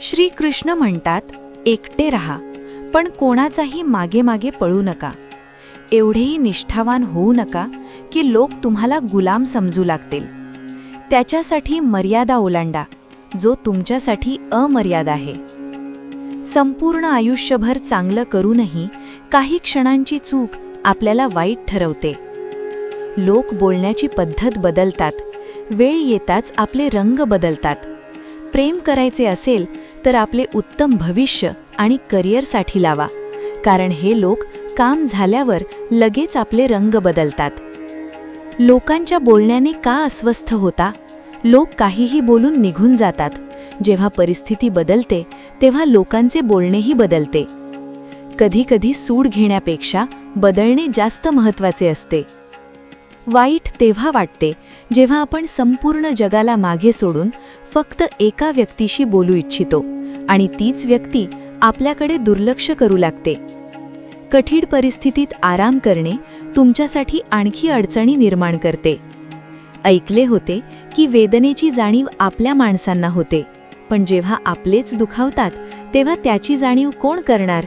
श्रीकृष्ण म्हणतात, एकटे रहा, पण कोणाचाही मागे मागे पळू नका. एवढेही निष्ठावान होऊ नका की लोक तुम्हाला गुलाम समजू लागतील. त्याच्यासाठी मर्यादा ओलांडा, जो तुमच्यासाठी अमर्याद आहे. संपूर्ण आयुष्यभर चांगलं करूनही काही क्षणांची चूक आपल्याला वाईट ठरवते. लोक बोलण्याची पद्धत बदलतात, वेळ येताच आपले रंग बदलतात. प्रेम करायचे असेल तर आपले उत्तम भविष्य आणि करिअरसाठी लावा, कारण हे लोक काम झाल्यावर लगेच आपले रंग बदलतात. लोकांच्या बोलण्याने का अस्वस्थ होता? लोक काहीही बोलून निघून जातात. जेव्हा परिस्थिती बदलते तेव्हा लोकांचे बोलणेही बदलते. कधीकधी सूड घेण्यापेक्षा बदलणे जास्त महत्त्वाचे असते. वाईट तेव्हा वाटते जेव्हा आपण संपूर्ण जगाला मागे सोडून फक्त एका व्यक्तीशी बोलू इच्छितो आणि तीच व्यक्ती आपल्याकडे दुर्लक्ष करू लागते. कठीण परिस्थितीत आराम करणे तुमच्यासाठी आणखी अडचणी निर्माण करते. ऐकले होते की वेदनेची जाणीव आपल्या माणसांना होते, पण जेव्हा आपलेच दुखावतात तेव्हा त्याची जाणीव कोण करणार?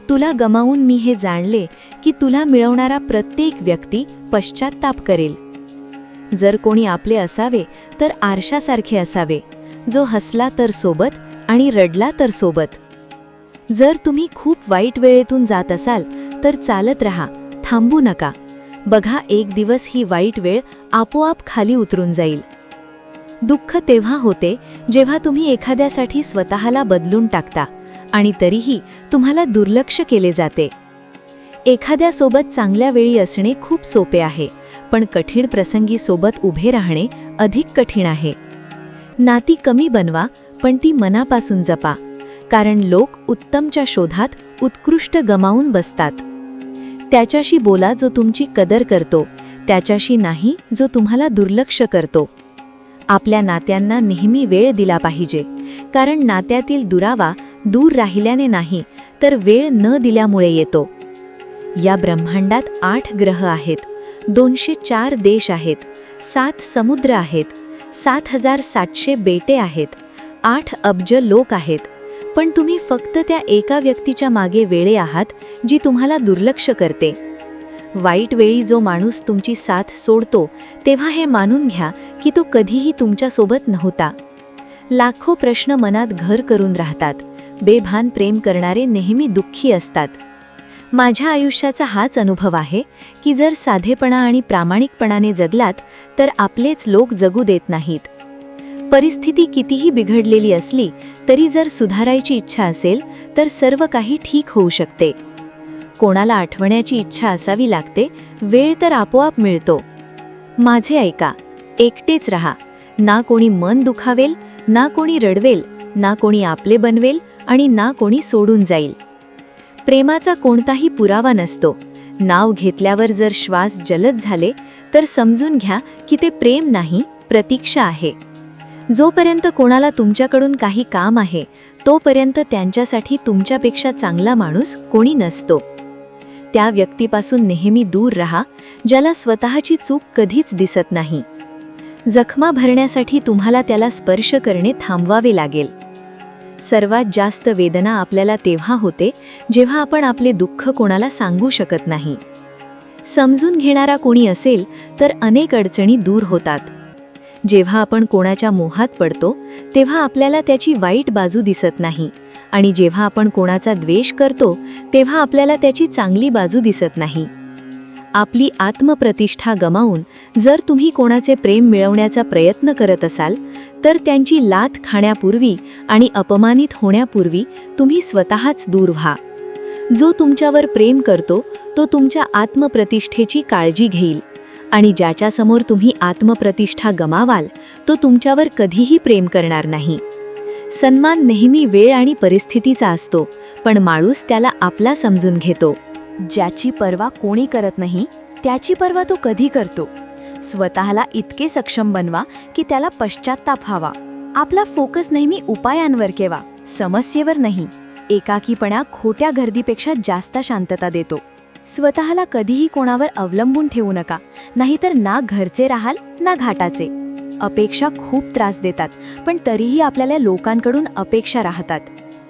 तुला गमावून मी हे जाणले की तुला मिळवणारा प्रत्येक व्यक्ती पश्चात्ताप करेल. जर कोणी आपले असावे तर आरशासारखे असावे, जो हसला तर सोबत आणि रडला तर सोबत. जर तुम्ही खूप वाईट वेळेतून जात असाल तर चालत राहा, थांबू नका. बघा, एक दिवस ही वाईट वेळ आपोआप खाली उतरून जाईल. दुःख तेव्हा होते जेव्हा तुम्ही एखाद्यासाठी स्वतःला बदलून टाकता आणि तरीही तुम्हाला दुर्लक्ष केले जाते. एखाद्यासोबत चांगल्या वेळी असणे खूप सोपे आहे, पण कठीण प्रसंगी सोबत उभे राहणे अधिक कठीण आहे. नाती कमी बनवा, पण ती मनापासून जपा, कारण लोक उत्तमच्या शोधात उत्कृष्ट गमावून बसतात. त्याच्याशी बोला जो तुमची कदर करतो, त्याच्याशी नाही जो तुम्हाला दुर्लक्ष करतो. आपल्या नात्यांना नेहमी वेळ दिला पाहिजे, कारण नात्यातील दुरावा दूर राहिल्याने नाही तर वेळ न दिल्यामुळे येतो. या ब्रह्मांडात 8 ग्रह आहेत, 204 देश आहेत, 7 समुद्र आहेत, 7700 बेटे आहेत, 8 अब्ज लोक आहेत, पण तुम्ही फक्त त्या एका व्यक्तीच्या मागे वेडे आहात जी तुम्हाला दुर्लक्ष करते. वाईट वेळी जो माणूस तुमची साथ सोडतो तेव्हा हे मानून घ्या की तो कधीही तुमच्यासोबत नव्हता. लाखो प्रश्न मनात घर करून राहतात. बेभान प्रेम करणारे नेहमी दुःखी असतात. माझ्या आयुष्याचा हाच अनुभव आहे की जर साधेपणा आणि प्रामाणिकपणाने जगलात तर आपलेच लोक जगू देत नाहीत. परिस्थिती कितीही बिघडलेली असली तरी जर सुधारायची इच्छा असेल तर सर्व काही ठीक होऊ शकते. कोणाला आठवण्याची इच्छा असावी लागते, वेळ तर आपोआप मिळतो. माझे ऐका, एकटेच रहा. ना कोणी मन दुखावेल, ना कोणी रडवेल, ना कोणी आपले बनवेल आणि ना कोणी सोडून जाईल. प्रेमाचा कोणताही पुरावा नसतो. नाव घेतल्यावर जर श्वास जलद झाले तर समजून घ्या की ते प्रेम नाही, प्रतीक्षा आहे. जोपर्यंत कोणाला तुमच्याकडून काही काम आहे तोपर्यंत त्यांच्यासाठी तुमच्यापेक्षा चांगला माणूस कोणी नसतो. त्या व्यक्तीपासून नेहमी दूर राहा ज्याला स्वतःची चूक कधीच दिसत नाही. जखमा भरण्यासाठी तुम्हाला त्याला स्पर्श करणे थांबवावे लागेल. सर्वात जास्त वेदना आपल्याला तेव्हा होते जेव्हा आपण आपले दुःख कोणाला सांगू शकत नाही. समजून घेणारा कोणी असेल तर अनेक अडचणी दूर होतात. जेव्हा आपण कोणाच्या मोहात पडतो तेव्हा आपल्याला त्याची वाईट बाजू दिसत नाही, आणि जेव्हा आपण कोणाचा द्वेष करतो तेव्हा आपल्याला त्याची चांगली बाजू दिसत नाही. आपली आत्मप्रतिष्ठा गमावून जर तुम्ही कोणाचे प्रेम मिळवण्याचा प्रयत्न करत असाल तर त्यांची लाथ खाण्यापूर्वी आणि अपमानित होण्यापूर्वी तुम्ही स्वतःच दूर व्हा. जो तुमच्यावर प्रेम करतो तो तुमच्या आत्मप्रतिष्ठेची काळजी घेईल, आणि ज्याच्यासमोर तुम्ही आत्मप्रतिष्ठा गमावाल तो तुमच्यावर कधीही प्रेम करणार नाही. सन्मान नेहमी वेळ आणि परिस्थितीचा असतो, पण माणूस त्याला आपला समजून घेतो. ज्याची पर्वा कोणी करत नाही त्याची पर्वा तो कधी करतो. स्वतःला इतके सक्षम बनवा की त्याला पश्चात्ताप व्हावा. आपला फोकस नेहमी उपायांवर ठेवा, समस्येवर नाही. एकाकीपणा खोट्या गर्दीपेक्षा जास्त शांतता देतो. स्वतःला कधीही कोणावर अवलंबून ठेवू नका, नाहीतर ना घरचे राहाल ना घाटाचे. अपेक्षा खूप त्रास देतात, पण तरीही आपल्याला लोकांकडून अपेक्षा राहतात.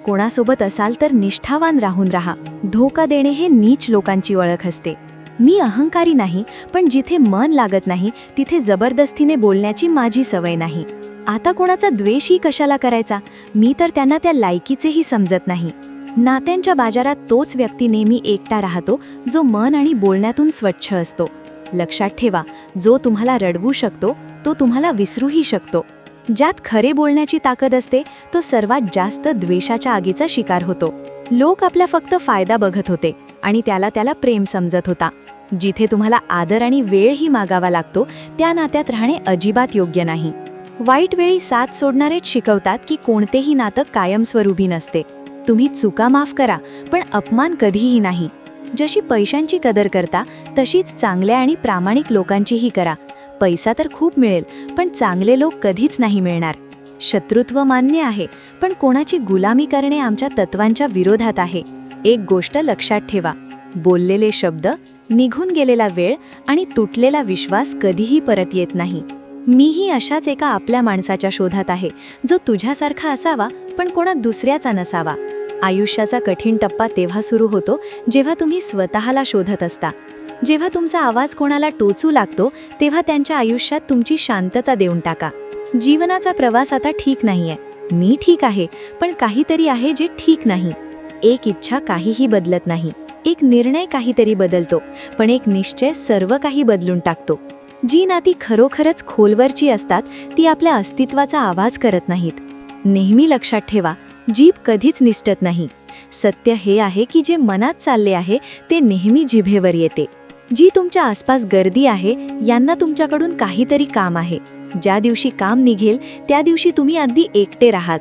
कोणासोबत असाल तर निष्ठावान राहून राहा. धोका देणे हे नीच लोकांची ओळख असते. मी अहंकारी नाही, पण जिथे मन लागत नाही तिथे जबरदस्तीने बोलण्याची माझी सवय नाही. आता कोणाचा द्वेषही कशाला करायचा? मी तर त्यांना त्या लायकीचेही समजत नाही. नात्यांच्या बाजारात तोच व्यक्ती नेहमी एकटा राहतो जो मन आणि बोलण्यातून स्वच्छ असतो. लक्षात ठेवा, जो तुम्हाला रडवू शकतो तो तुम्हाला विसरूही शकतो. ज्यात खरे बोलण्याची ताकद असते तो सर्वात जास्त द्वेषाच्या आगीचा शिकार होतो. लोक आपला फक्त फायदा बघत होते आणि त्याला प्रेम समजत होता. जिथे तुम्हाला आदर आणि वेळही मागावा लागतो त्या नात्यात राहणे अजिबात योग्य नाही. वाईट वेळी साथ सोडणारेच शिकवतात की कोणतेही नातं कायमस्वरूपी नसते. तुम्ही चुका माफ करा, पण अपमान कधीही नाही. जशी पैशांची कदर करता तशीच चांगल्या आणि प्रामाणिक लोकांचीही करा. पैसा तर खूप मिळेल, पण चांगले लोक कधीच नाही मिळणार. शत्रुत्व मान्य आहे, पण कोणाची गुलामी करणे आमच्या तत्वांच्या विरोधात आहे. एक गोष्ट लक्षात ठेवा, बोललेले शब्द, निघून गेलेला वेळ आणि तुटलेला विश्वास कधीही परत येत नाही. मीही अशाच एका आपल्या माणसाच्या शोधात आहे, जो तुझ्यासारखा असावा पण कोणा दुसऱ्याचा नसावा. आयुष्याचा कठीण टप्पा तेव्हा सुरू होतो जेव्हा तुम्ही स्वतःला शोधत असता. जेव्हा तुमचा आवाज कोणाला टोचू लागतो तेव्हा त्यांच्या आयुष्यात तुमची शांतता देऊन टाका. जीवनाचा प्रवास आता ठीक नाहीये. मी ठीक आहे, पण काहीतरी आहे जे ठीक नाही. एक इच्छा काहीही बदलत नाही. एक निर्णय काहीतरी बदलतो, पण एक निश्चय सर्व काही बदलून टाकतो. जी नाती खरोखरच खोलवरची असतात ती आपल्या अस्तित्वाचा आवाज करत नाहीत. नेहमी लक्षात ठेवा, जीभ कधीच निसटत नाही. सत्य हे आहे की जे मनात चालले आहे ते नेहमी जिभेवर येते. जी तुमच्या आसपास गर्दी आहे यांना तुमच्याकडून काहीतरी काम आहे. ज्या दिवशी काम निघेल त्या दिवशी तुम्ही अगदी एकटे राहात.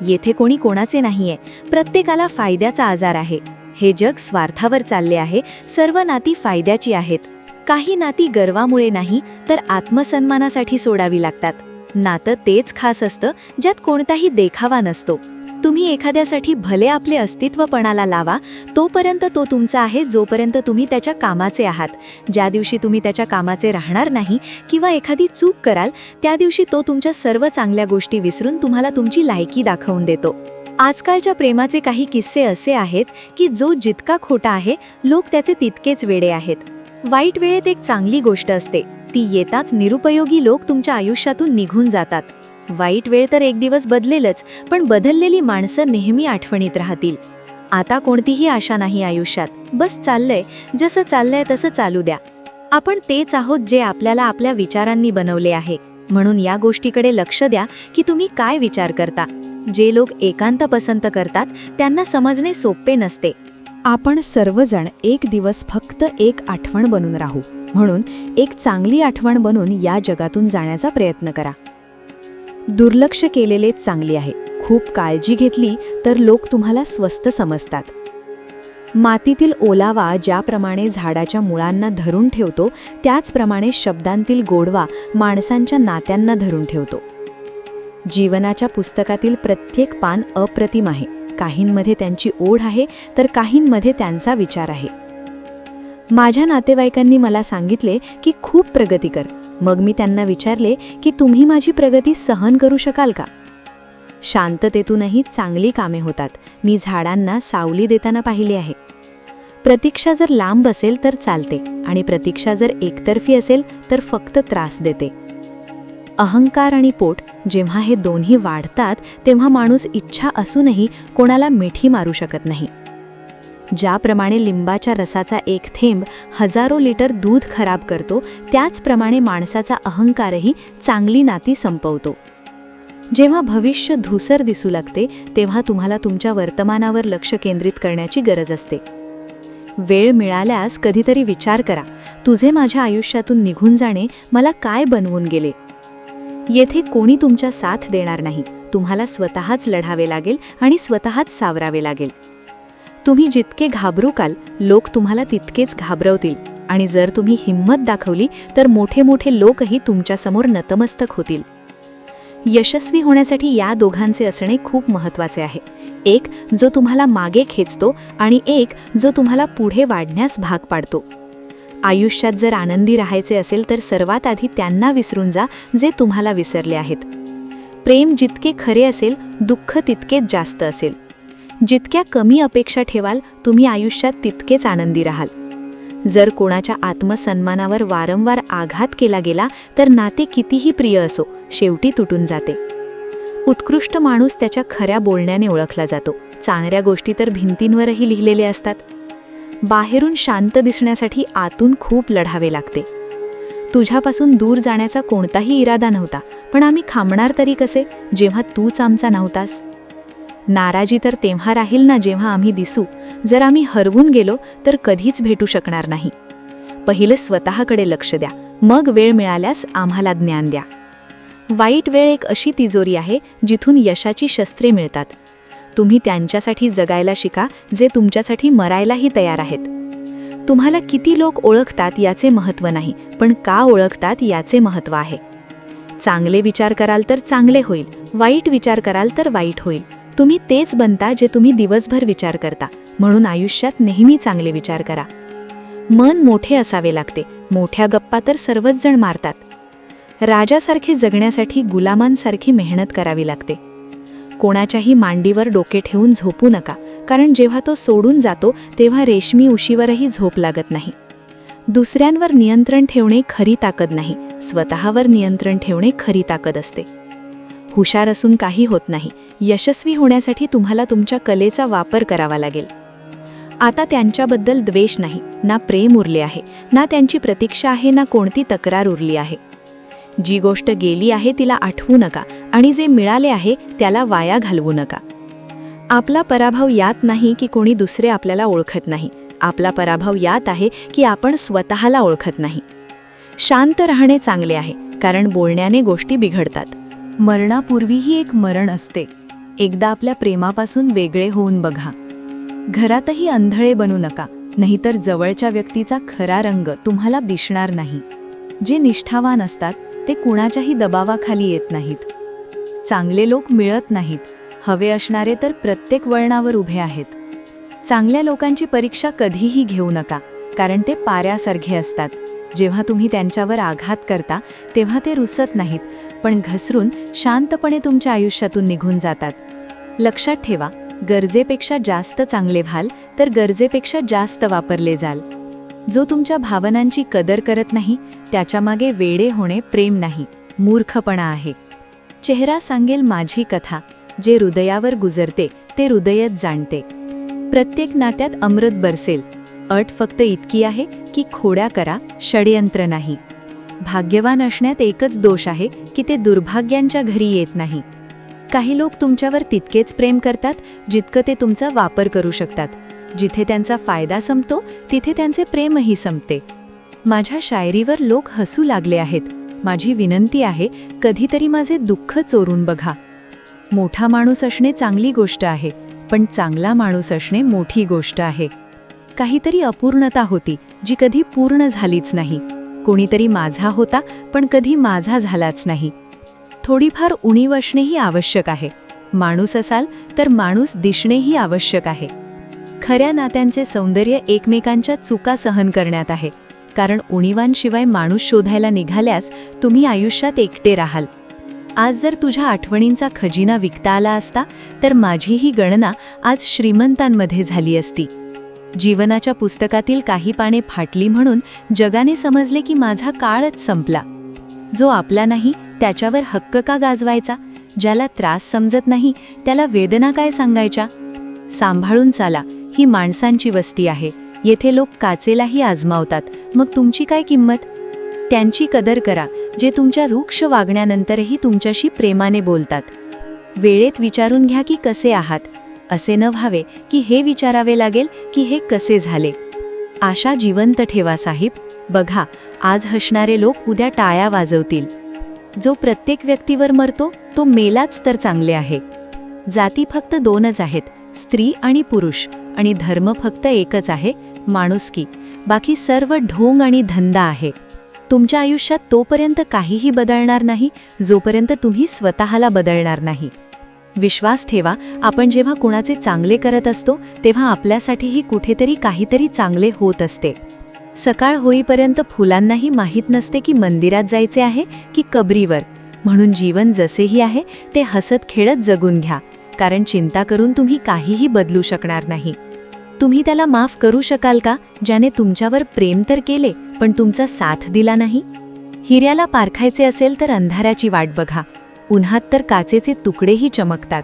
येथे कोणी कोणाचे नाहीये. प्रत्येकाला फायद्याचा आजार आहे. हे जग स्वार्थावर चालले आहे. सर्व नाती फायद्याची आहेत. काही नाती गर्वामुळे नाही तर आत्मसन्मानासाठी सोडावी लागतात. नातं तेच खास असतं ज्यात कोणताही देखावा नसतो. तुम्ही एखाद्यासाठी भले आपले अस्तित्व पणाला लावा, तोपर्यंत तो तुमचा आहे जोपर्यंत तुम्ही त्याच्या कामाचे आहात. ज्या दिवशी तुम्ही त्याच्या कामाचे राहणार नाही किंवा एखादी चूक कराल त्या दिवशी तो तुमच्या सर्व चांगल्या गोष्टी विसरून तुम्हाला तुमची लायकी दाखवून देतो. आजकालच्या प्रेमाचे काही किस्से असे आहेत की जो जितका खोटा आहे लोक त्याचे तितकेच वेडे आहेत. वाईट वेळेत एक चांगली गोष्ट असते, ती येताच निरुपयोगी लोक तुमच्या आयुष्यातून निघून जातात. वाईट वेळ तर एक दिवस बदलेलच, पण बदललेली माणसं नेहमी आठवणीत राहतील. आता कोणतीही आशा नाही आयुष्यात. बस चाललंय, जसं चाललंय तसं चालू द्या. आपण तेच आहोत जे आपल्याला आपल्या विचारांनी बनवले आहे. म्हणून या गोष्टीकडे लक्ष द्या की तुम्ही काय विचार करता. जे लोक एकांत पसंत करतात त्यांना समजणे सोपे नसते. आपण सर्वजण एक दिवस फक्त एक आठवण बनून राहू. म्हणून एक चांगली आठवण बनून या जगातून जाण्याचा प्रयत्न करा. दुर्लक्ष केलेलेच चांगली आहे. खूप काळजी घेतली तर लोक तुम्हाला स्वस्त समजतात. मातीतील ओलावा ज्याप्रमाणे झाडाच्या मुळांना धरून ठेवतो त्याचप्रमाणे शब्दांतील गोडवा माणसांच्या नात्यांना धरून ठेवतो. जीवनाच्या पुस्तकातील प्रत्येक पान अप्रतिम आहे. काहींमध्ये त्यांची ओढ आहे तर काहींमध्ये त्यांचा विचार आहे. माझ्या नातेवाईकांनी मला सांगितले की खूप प्रगती कर. मग मी त्यांना विचारले की तुम्ही माझी प्रगती सहन करू शकाल का? शांततेतूनही चांगली कामे होतात. मी झाडांना सावली देताना पाहिले आहे. प्रतीक्षा जर लांब असेल तर चालते आणि प्रतीक्षा जर एकतर्फी असेल तर फक्त त्रास देते. अहंकार आणि पोट जेव्हा हे दोन्ही वाढतात तेव्हा माणूस इच्छा असूनही कोणाला मिठी मारू शकत नाही. ज्याप्रमाणे लिंबाच्या रसाचा एक थेंब हजारो लिटर दूध खराब करतो त्याचप्रमाणे माणसाचा अहंकारही चांगली नाती संपवतो. जेव्हा भविष्य धूसर दिसू लागते तेव्हा तुम्हाला तुमच्या वर्तमानावर लक्ष केंद्रित करण्याची गरज असते. वेळ मिळाल्यास कधीतरी विचार करा, तुझे माझ्या आयुष्यातून निघून जाणे मला काय बनवून गेले? येथे कोणी तुमच्या साथ देणार नाही. तुम्हाला स्वतःच लढावे लागेल आणि स्वतःच सावरावे लागेल. तुम्ही जितके घाबरूकाल लोक तुम्हाला तितकेच घाबरवतील आणि जर तुम्ही हिंमत दाखवली तर मोठे मोठे लोकही तुमच्यासमोर नतमस्तक होतील. यशस्वी होण्यासाठी या दोघांचे असणे खूप महत्त्वाचे आहे. एक जो तुम्हाला मागे खेचतो आणि एक जो तुम्हाला पुढे वाढण्यास भाग पाडतो. आयुष्यात जर आनंदी राहायचे असेल तर सर्वात आधी त्यांना विसरून जा जे तुम्हाला विसरले आहेत. प्रेम जितके खरे असेल, दुःख तितकेच जास्त असेल. जितक्या कमी अपेक्षा ठेवाल, तुम्ही आयुष्यात तितकेच आनंदी राहाल. जर कोणाच्या आत्मसन्मानावर वारंवार आघात केला गेला तर नाते कितीही प्रिय असो, शेवटी तुटून जाते. उत्कृष्ट माणूस त्याच्या खऱ्या बोलण्याने ओळखला जातो. चांगल्या गोष्टी तर भिंतींवरही लिहिलेले असतात. बाहेरून शांत दिसण्यासाठी आतून खूप लढावे लागते. तुझ्यापासून दूर जाण्याचा कोणताही इरादा नव्हता, पण आम्ही थांबणार तरी कसे जेव्हा तूच आमचा नव्हतास. नाराजी तर तेव्हा राहील ना जेव्हा आम्ही दिसू. जर आम्ही हरवून गेलो तर कधीच भेटू शकणार नाही. पहिलं स्वतःकडे लक्ष द्या, मग वेळ मिळाल्यास आम्हाला ज्ञान द्या. वाईट वेळ एक अशी तिजोरी आहे जिथून यशाची शस्त्रे मिळतात. तुम्ही त्यांच्यासाठी जगायला शिका जे तुमच्यासाठी मरायलाही तयार आहेत. तुम्हाला किती लोक ओळखतात याचे महत्त्व नाही, पण का ओळखतात याचे महत्त्व आहे. चांगले विचार कराल तर चांगले होईल, वाईट विचार कराल तर वाईट होईल. तुम्ही तेच बनता जे तुम्ही दिवसभर विचार करता. म्हणून आयुष्यात नेहमी चांगले विचार करा. मन मोठे असावे लागते. मोठ्या गप्पा तर सर्वच जण मारतात. राजासारखे जगण्यासाठी गुलामांसारखी मेहनत करावी लागते. कोणाच्याही मांडीवर डोके ठेवून झोपू नका, कारण जेव्हा तो सोडून जातो तेव्हा रेशमी उशीवरही झोप लागत नाही. दुसऱ्यांवर नियंत्रण ठेवणे खरी ताकद नाही, स्वतःवर नियंत्रण ठेवणे खरी ताकद असते. हुशार असून काही होत नाही. यशस्वी होण्यासाठी तुम्हाला तुमच्या कलेचा वापर करावा लागेल. आता त्यांच्याबद्दल द्वेष नाही, ना प्रेम उरले आहे, ना त्यांची प्रतीक्षा आहे, ना कोणती तक्रार उरली आहे. जी गोष्ट गेली आहे तिला आठवू नका आणि जे मिळाले आहे त्याला वाया घालवू नका. आपला पराभव यात नाही की कोणी दुसरे आपल्याला ओळखत नाही. आपला पराभव यात आहे की आपण स्वतःला ओळखत नाही. शांत राहणे चांगले आहे, कारण बोलण्याने गोष्टी बिघडतात. मरणापूर्वीही एक मरण असते. एकदा आपल्या प्रेमापासून वेगळे होऊन बघा. घरातही अंधळे बनू नका, नाहीतर जवळच्या व्यक्तीचा खरा रंग तुम्हाला दिसणार नाही. जे निष्ठावान असतात ते कुणाच्याही दबावाखाली येत नाहीत. चांगले लोक मिळत नाहीत, हवे असणारे तर प्रत्येक वळणावर उभे आहेत. चांगल्या लोकांची परीक्षा कधीही घेऊ नका, कारण ते पाऱ्यासारखे असतात. जेव्हा तुम्ही त्यांच्यावर आघात करता तेव्हा ते रुसत नाहीत, पण घसरून शांतपणे तुमच्या आयुष्यातून निघून जातात. लक्षात ठेवा, गरजेपेक्षा जास्त चांगले व्हाल तर गरजेपेक्षा जास्त वापरले जाल. जो तुमच्या भावनांची कदर करत नाही त्याच्यामागे वेडे होणे प्रेम नाही, मूर्खपणा आहे. चेहरा सांगेल माझी कथा, जे हृदयावर गुजरते ते हृदयच जाणते. प्रत्येक नात्यात अमृत बरसेल. अट फक्त इतकी आहे की खोड्या करा, षड्यंत्र नाही. भाग्यवान असण्यात एकच दोष आहे की ते दुर्भाग्यांच्या घरी येत नाही. काही लोक तुमच्यावर तितकेच प्रेम करतात जितकं ते तुमचा वापर करू शकतात. जिथे त्यांचा फायदा संपतो तिथे त्यांचे प्रेमही संपते. माझ्या शायरीवर लोक हसू लागले आहेत. माझी विनंती आहे, कधीतरी माझे दुःख चोरून बघा. मोठा माणूस असणे चांगली गोष्ट आहे, पण चांगला माणूस असणे मोठी गोष्ट आहे. काहीतरी अपूर्णता होती जी कधी पूर्ण झालीच नाही. कोणीतरी माझा होता पण कधी माझा झालाच नाही. थोडीफार उणीव असणेही आवश्यक आहे. माणूस असाल तर माणूस दिसणेही आवश्यक आहे. खऱ्या नात्यांचे सौंदर्य एकमेकांच्या चुका सहन करण्यात आहे, कारण उणीवांशिवाय माणूस शोधायला निघाल्यास तुम्ही आयुष्यात एकटे राहाल. आज जर तुझ्या आठवणींचा खजिना विकता आला असता तर माझीही गणना आज श्रीमंतांमध्ये झाली असती. जीवनाच्या पुस्तकातील काही पाने फाटली म्हणून जगाने समजले की माझा काळच संपला. जो आपला नाही त्याच्यावर हक्क का गाजवायचा? ज्याला त्रास समजत नाही त्याला वेदना काय सांगायच्या? सांभाळून चाला, ही माणसांची वस्ती आहे. येथे लोक काचेलाही आजमावतात, मग तुमची काय किंमत? त्यांची कदर करा जे तुमच्या रुक्ष वागण्यानंतरही तुमच्याशी प्रेमाने बोलतात. वेळेत विचारून घ्या की कसे आहात, असे न व्हावे की हे विचारावे लागेल की हे कसे झाले. आशा जिवंत ठेवा साहेब. बघा, आज हसणारे लोक उद्या टाळ्या वाजवतील. जो प्रत्येक व्यक्तीवर मरतो तो मेलाच तर चांगले आहे. जाती फक्त दोनच आहेत, स्त्री आणि पुरुष, आणि धर्म फक्त एकच आहे, माणुसकी. बाकी सर्व ढोंग आणि धंदा आहे. तुमच्या आयुष्यात तोपर्यंत काहीही बदलणार नाही जोपर्यंत तुम्ही स्वतःला बदलणार नाही. विश्वास ठेवा, आपण जेव्हा कुणाचे चांगले करत असतो तेव्हा आपल्यासाठीही कुठेतरी काहीतरी चांगले होत असते. सकाळ होईपर्यंत फुलांनाही माहीत नसते की मंदिरात जायचे आहे की कबरीवर. म्हणून जीवन जसेही आहे ते हसत खेळत जगून घ्या, कारण चिंता करून तुम्ही काहीही बदलू शकणार नाही. तुम्ही त्याला माफ करू शकाल का, ज्याने तुमच्यावर प्रेम तर केले पण तुमचा साथ दिला नाही? हिऱ्याला पारखायचे असेल तर अंधाराची वाट बघा, उन्हात तर काचेचे तुकडेही चमकतात.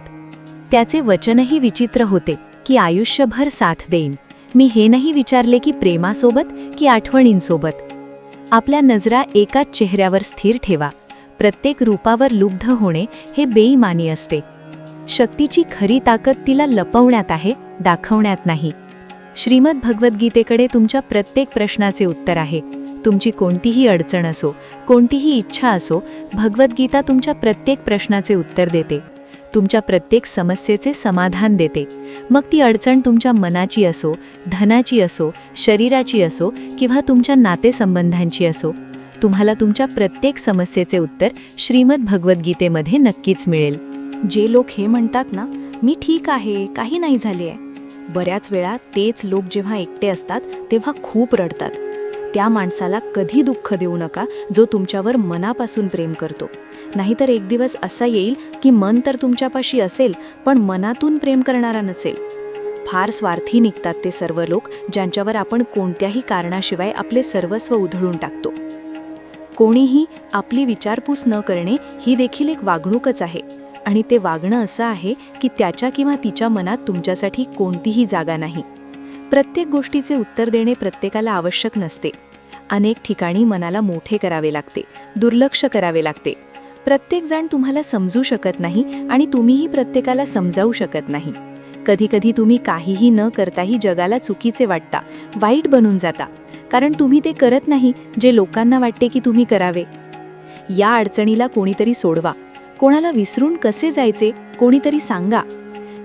त्याचे वचनही विचित्र होते की आयुष्यभर साथ देईन. मी हे नाही विचारले की प्रेमासोबत की आठवणींसोबत. आपल्या नजरा एकाच चेहऱ्यावर स्थिर ठेवा. प्रत्येक रूपावर लुब्ध होणे हे बेईमानी असते. शक्तीची खरी ताकद तिला लपवण्यात आहे, दाखवण्यात नाही. श्रीमद भगवद्गीतेकडे तुमच्या प्रत्येक प्रश्नाचे उत्तर आहे. तुमची कोणतीही अडचण असो, कोणतीही इच्छा असो, भगवद्गीता तुमच्या प्रत्येक प्रश्नाचे उत्तर देते. तुमच्या प्रत्येक समस्येचे समाधान देते. मग ती अडचण तुमच्या मनाची असो, धनाची असो, शरीराची असो किंवा तुमच्या नातेसंबंधांची असो, तुम्हाला तुमच्या प्रत्येक समस्येचे उत्तर श्रीमद भगवद्गीतेमध्ये नक्कीच मिळेल. जे लोक हे म्हणतात ना, मी ठीक आहे, काही नाही झाले आहे, बऱ्याच वेळा तेच लोक जेव्हा एकटे असतात तेव्हा खूप रडतात. त्या माणसाला कधी दुःख देऊ नका जो तुमच्यावर मनापासून प्रेम करतो. नाहीतर एक दिवस असा येईल की मन तर तुमच्यापाशी असेल पण मनातून प्रेम करणारा नसेल. फार स्वार्थी निघतात ते सर्व लोक ज्यांच्यावर आपण कोणत्याही कारणाशिवाय आपले सर्वस्व उधळून टाकतो. कोणीही आपली विचारपूस न करणे ही देखील एक वागणूकच आहे. आणि ते वागणं असं आहे की त्याच्या किंवा तिच्या मनात तुमच्यासाठी कोणतीही जागा नाही. प्रत्येक गोष्टीचे उत्तर देणे प्रत्येकाला आवश्यक नसते. अनेक ठिकाणी मनाला मोठे करावे लागते, दुर्लक्ष करावे लागते. प्रत्येकजण तुम्हाला समजू शकत नाही आणि तुम्हीही प्रत्येकाला समजावू शकत नाही. कधीकधी तुम्ही काहीही न करताही जगाला चुकीचे वाटता, वाईट बनून जाता, कारण तुम्ही ते करत नाही जे लोकांना वाटते की तुम्ही करावे. या अडचणीला कोणीतरी सोडवा. कोणाला विसरून कसे जायचे कोणीतरी सांगा.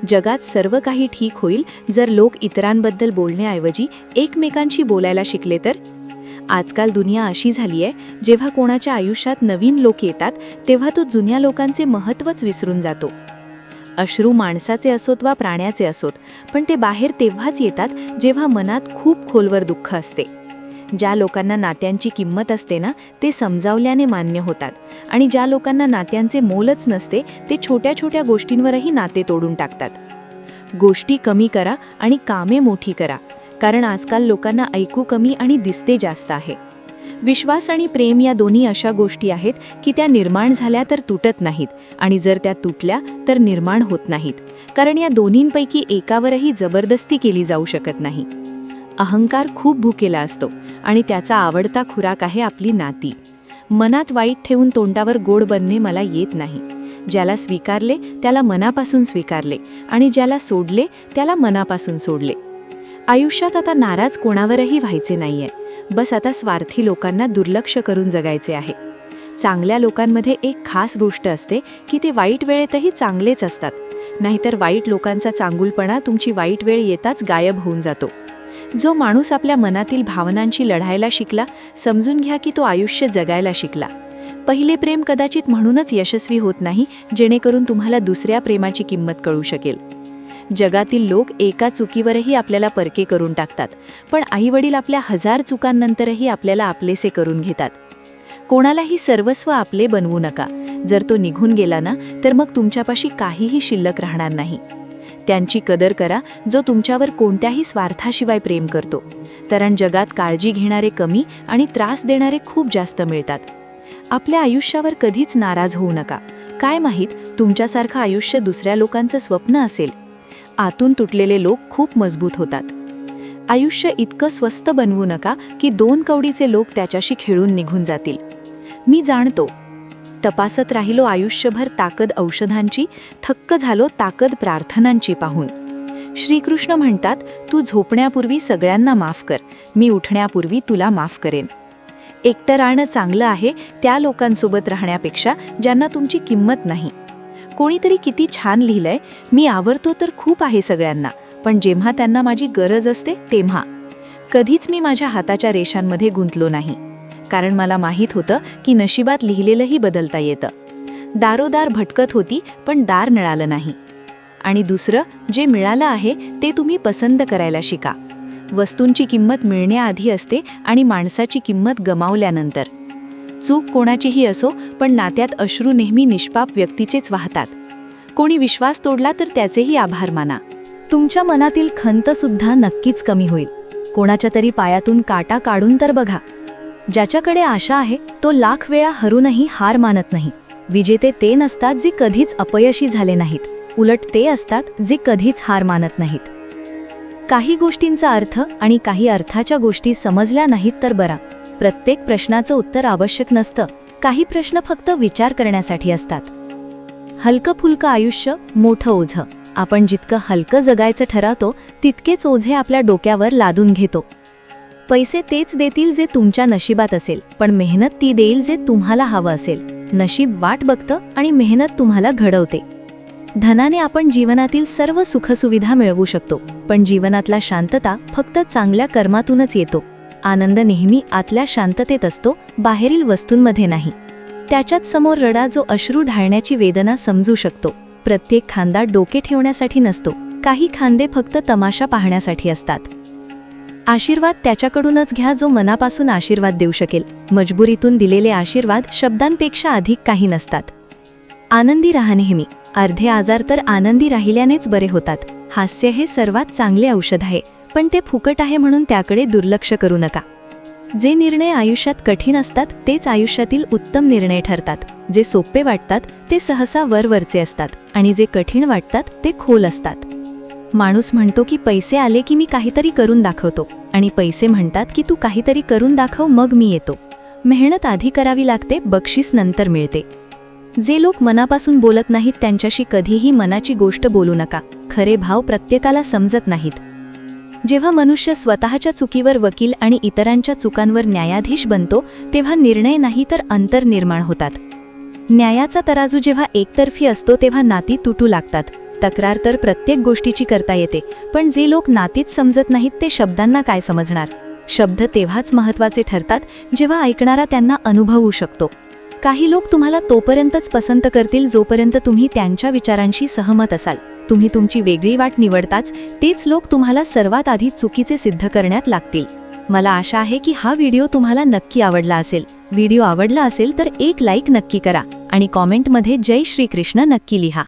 जगात सर्व काही ठीक होईल जर लोक इतरांबद्दल बोलण्याऐवजी एकमेकांशी बोलायला शिकले तर. आजकाल दुनिया अशी झाली आहे, जेव्हा कोणाच्या आयुष्यात नवीन लोक येतात तेव्हा तो जुन्या लोकांचे महत्त्वच विसरून जातो. अश्रू माणसाचे असोत वा प्राण्याचे असोत, पण ते बाहेर तेव्हाच येतात जेव्हा मनात खूप खोलवर दुःख असते. ज्या लोकांना नात्यांची किंमत असते ना, ते समजावल्याने मान्य होतात. आणि ज्या लोकांना नात्यांचे मोलच नसते ते छोट्या छोट्या गोष्टींवरही नाते तोडून टाकतात. गोष्टी कमी करा आणि कामे मोठी करा, कारण आजकाल लोकांना ऐकू कमी आणि दिसते जास्त आहे. विश्वास आणि प्रेम या दोन्ही अशा गोष्टी आहेत की त्या निर्माण झाल्या तर तुटत नाहीत आणि जर त्या तुटल्या तर निर्माण होत नाहीत, कारण या दोन्हींपैकी एकावरही जबरदस्ती केली जाऊ शकत नाही. अहंकार खूप भुकेला असतो आणि त्याचा आवडता खुराक आहे आपली नाती. मनात वाईट ठेवून तोंडावर गोड बनणे मला येत नाही. ज्याला स्वीकारले त्याला मनापासून स्वीकारले आणि ज्याला सोडले त्याला मनापासून सोडले. आयुष्यात आता नाराज कोणावरही व्हायचे नाहीये. बस आता स्वार्थी लोकांना दुर्लक्ष करून जगायचे आहे. चांगल्या लोकांमध्ये एक खास गोष्ट असते की ते वाईट वेळेतही चांगलेच असतात. नाहीतर वाईट लोकांचा चांगुलपणा तुमची वाईट वेळ येताच गायब होऊन जातो. जो माणूस आपल्या मनातील भावनांशी लढायला शिकला, समजून घ्या की तो आयुष्य जगायला शिकला. पहिले प्रेम कदाचित म्हणूनच यशस्वी होत नाही जेणेकरून तुम्हाला दुसऱ्या प्रेमाची किंमत कळू शकेल. जगातील लोक एका चुकीवरही आपल्याला परके करून टाकतात, पण आईवडील आपल्या 1000 चुकांनंतरही आपल्याला आपलेसे करून घेतात. कोणालाही सर्वस्व आपले बनवू नका. जर तो निघून गेला ना, तर मग तुमच्यापाशी काहीही शिल्लक राहणार नाही. त्यांची कदर करा जो तुमच्यावर कोणत्याही स्वार्थाशिवाय प्रेम करतो. कारण जगात काळजी घेणारे कमी आणि त्रास देणारे खूप जास्त मिळतात. आपल्या आयुष्यावर कधीच नाराज होऊ नका. काय माहीत तुमच्यासारखं आयुष्य दुसऱ्या लोकांचं स्वप्न असेल. आतून तुटलेले लोक खूप मजबूत होतात. आयुष्य इतकं स्वस्त बनवू नका की 2 कवडीचे लोक त्याच्याशी खेळून निघून जातील. मी जाणतो. तपासत राहिलो आयुष्यभर ताकद औषधांची, थक्क झालो ताकद प्रार्थनांची पाहून. श्रीकृष्ण म्हणतात, तू झोपण्यापूर्वी सगळ्यांना माफ कर, मी उठण्यापूर्वी तुला माफ करेन. एकटं राहणं चांगलं आहे त्या लोकांसोबत राहण्यापेक्षा ज्यांना तुमची किंमत नाही. कोणीतरी किती छान लिहिलंय, मी आवडतो तर खूप आहे सगळ्यांना, पण जेव्हा त्यांना माझी गरज असते तेव्हा. कधीच मी माझ्या हाताच्या रेषांमध्ये गुंतलो नाही, कारण मला माहीत होतं की नशिबात लिहिलेलंही बदलता येतं. दारोदार भटकत होती पण दार मिळालं नाही. आणि दुसरं जे मिळालं आहे ते तुम्ही पसंत करायला शिका. वस्तूंची किंमत मिळण्याआधी असते आणि माणसाची किंमत गमावल्यानंतर. चूक कोणाचीही असो, पण नात्यात अश्रू नेहमी निष्पाप व्यक्तीचेच वाहतात. कोणी विश्वास तोडला तर त्याचेही आभार माना. तुमच्या मनातील खंतसुद्धा नक्कीच कमी होईल. कोणाच्या तरी पायातून काटा काढून तर बघा. ज्याच्याकडे आशा आहे तो लाख वेळा हरूनही हार मानत नाही. विजेते ते नसतात जे कधीच अपयशी झाले नाहीत, उलट ते असतात जे कधीच हार मानत नाहीत. काही गोष्टींचा अर्थ आणि काही अर्थाच्या गोष्टी समजल्या नाहीत तर बरा. प्रत्येक प्रश्नाचं उत्तर आवश्यक नसतं. काही प्रश्न फक्त विचार करण्यासाठी असतात. हलकं फुलकं आयुष्य, मोठं ओझं. आपण जितकं हलकं जगायचं ठरवतो तितकेच ओझे आपल्या डोक्यावर लादून घेतो. पैसे तेच देतील जे तुमच्या नशिबात असेल, पण मेहनत ती देईल जे तुम्हाला हवं असेल. नशीब वाट बघतं आणि मेहनत तुम्हाला घडवते. धनाने आपण जीवनातील सर्व सुखसुविधा मिळवू शकतो, पण जीवनातला शांतता फक्त चांगल्या कर्मातूनच येतो. आनंद नेहमी आतल्या शांततेत असतो, बाहेरील वस्तूंमध्ये नाही. त्याच्यात समोर रडा जो अश्रू ढाळण्याची वेदना समजू शकतो. प्रत्येक खांदा डोके ठेवण्यासाठी नसतो, काही खांदे फक्त तमाशा पाहण्यासाठी असतात. आशीर्वाद त्याच्याकडूनच घ्या जो मनापासून आशीर्वाद देऊ शकेल. मजबुरीतून दिलेले आशीर्वाद शब्दांपेक्षा अधिक काही नसतात. आनंदी राहा नेहमी. अर्धे आजार तर आनंदी राहिल्यानेच बरे होतात. हास्य हे सर्वात चांगले औषध आहे, पण ते फुकट आहे म्हणून त्याकडे दुर्लक्ष करू नका. जे निर्णय आयुष्यात कठीण असतात तेच आयुष्यातील उत्तम निर्णय ठरतात. जे सोपे वाटतात ते सहसा वरवरचे असतात आणि जे कठीण वाटतात ते खोल असतात. माणूस म्हणतो की पैसे आले की मी काहीतरी करून दाखवतो, आणि पैसे म्हणतात की तू काहीतरी करून दाखव मग मी येतो. मेहनत आधी करावी लागते, बक्षीस नंतर मिळते. जे लोक मनापासून बोलत नाहीत त्यांच्याशी कधीही मनाची गोष्ट बोलू नका. खरे भाव प्रत्येकाला समजत नाहीत. जेव्हा मनुष्य स्वतःच्या चुकीवर वकील आणि इतरांच्या चुकांवर न्यायाधीश बनतो तेव्हा निर्णय नाही तर अंतर निर्माण होतात. न्यायाचा तराजू जेव्हा एकतर्फी असतो तेव्हा नाती तुटू लागतात. तक्रार तर प्रत्येक गोष्टीची करता येते, पण जे लोक नातीच समजत नाहीत ते शब्दांना काय समजणार. शब्द तेव्हाच महत्त्वाचे ठरतात जेव्हा ऐकणारा त्यांना अनुभवू शकतो. काही लोक तुम्हाला तोपर्यंतच पसंत करतील जोपर्यंत तुम्ही त्यांच्या विचारांशी सहमत असाल. तुम्ही तुमची वेगळी वाट निवडताच तेच लोक तुम्हाला सर्वात आधी चुकीचे सिद्ध करण्यात लागतील. मला आशा आहे की हा व्हिडिओ तुम्हाला नक्की आवडला असेल. व्हिडिओ आवडला असेल तर एक लाईक नक्की करा आणि कॉमेंटमध्ये जय श्रीकृष्ण नक्की लिहा.